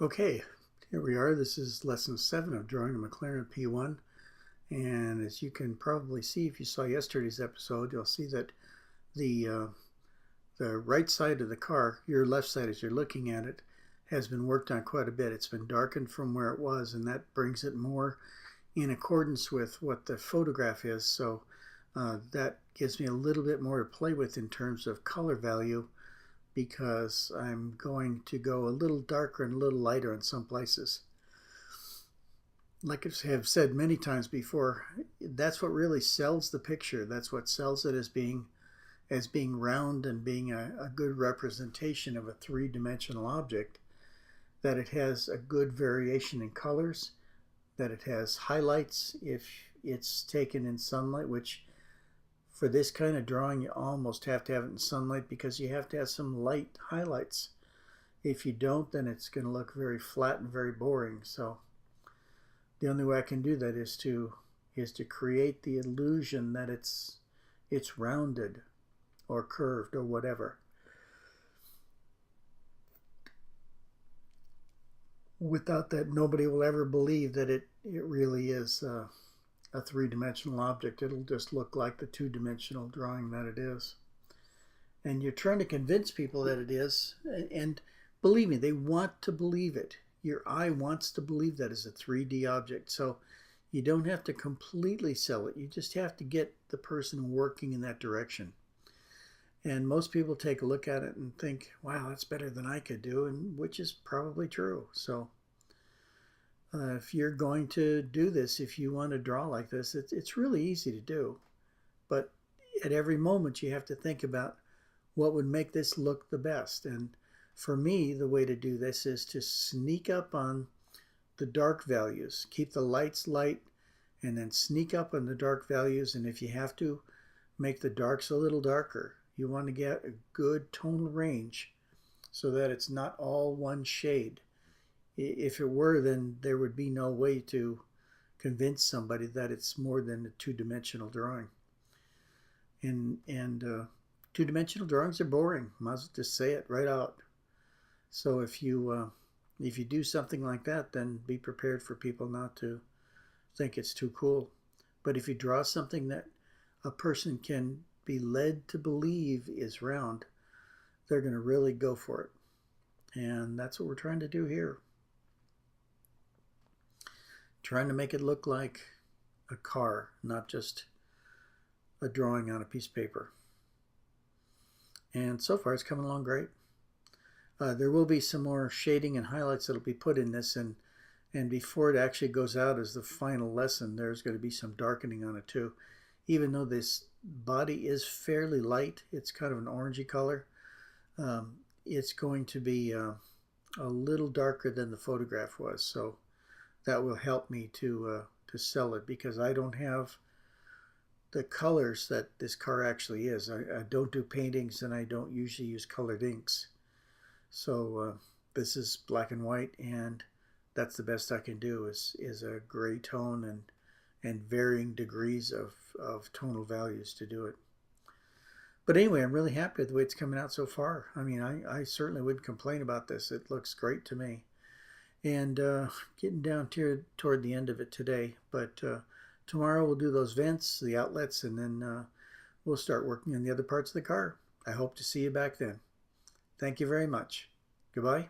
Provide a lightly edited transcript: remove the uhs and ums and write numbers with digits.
Okay, here we are. This is lesson 7 of drawing a McLaren P1. And as you can probably see, if you saw yesterday's episode, you'll see that the right side of the car, your left side as you're looking at it, has been worked on quite a bit. It's been darkened from where it was, and that brings it more in accordance with what the photograph is. So that gives me a little bit more to play with in terms of color value, because I'm going to go a little darker and a little lighter in some places. Like I have said many times before, that's what really sells the picture. That's what sells it as being round and being a good representation of a three-dimensional object, that it has a good variation in colors, that it has highlights if it's taken in sunlight, which for this kind of drawing, you almost have to have it in sunlight because you have to have some light highlights. If you don't, then it's going to look very flat and very boring. So the only way I can do that is to create the illusion that it's rounded or curved or whatever. Without that, nobody will ever believe that it really is a three-dimensional object. It'll just look like the two-dimensional drawing that it is. And you're trying to convince people that it is, and believe me, they want to believe it. Your eye wants to believe that it's a 3D object. So you don't have to completely sell it. You just have to get the person working in that direction. And most people take a look at it and think, wow, that's better than I could do, and which is probably true. So if you're going to do this, if you want to draw like this, it's really easy to do. But at every moment, you have to think about what would make this look the best. And for me, the way to do this is to sneak up on the dark values, keep the lights light, and then sneak up on the dark values. And if you have to, make the darks a little darker. You want to get a good tonal range so that it's not all one shade. If it were, then there would be no way to convince somebody that it's more than a two-dimensional drawing. And two-dimensional drawings are boring. Might as well just say it right out. So if you do something like that, then be prepared for people not to think it's too cool. But if you draw something that a person can be led to believe is round, they're going to really go for it. And that's what we're trying to do here. Trying to make it look like a car, not just a drawing on a piece of paper. And so far it's coming along great. There will be some more shading and highlights that will be put in this, and before it actually goes out as the final lesson, there's going to be some darkening on it too. Even though this body is fairly light, it's kind of an orangey color, it's going to be a little darker than the photograph was. So that will help me to sell it, because I don't have the colors that this car actually is. I don't do paintings, and I don't usually use colored inks. So this is black and white, and that's the best I can do is a gray tone and varying degrees of tonal values to do it. But anyway, I'm really happy with the way it's coming out so far. I mean, I certainly wouldn't complain about this. It looks great to me. And getting down toward the end of it today. But tomorrow we'll do those vents, the outlets, and then we'll start working on the other parts of the car. I hope to see you back then. Thank you very much. Goodbye.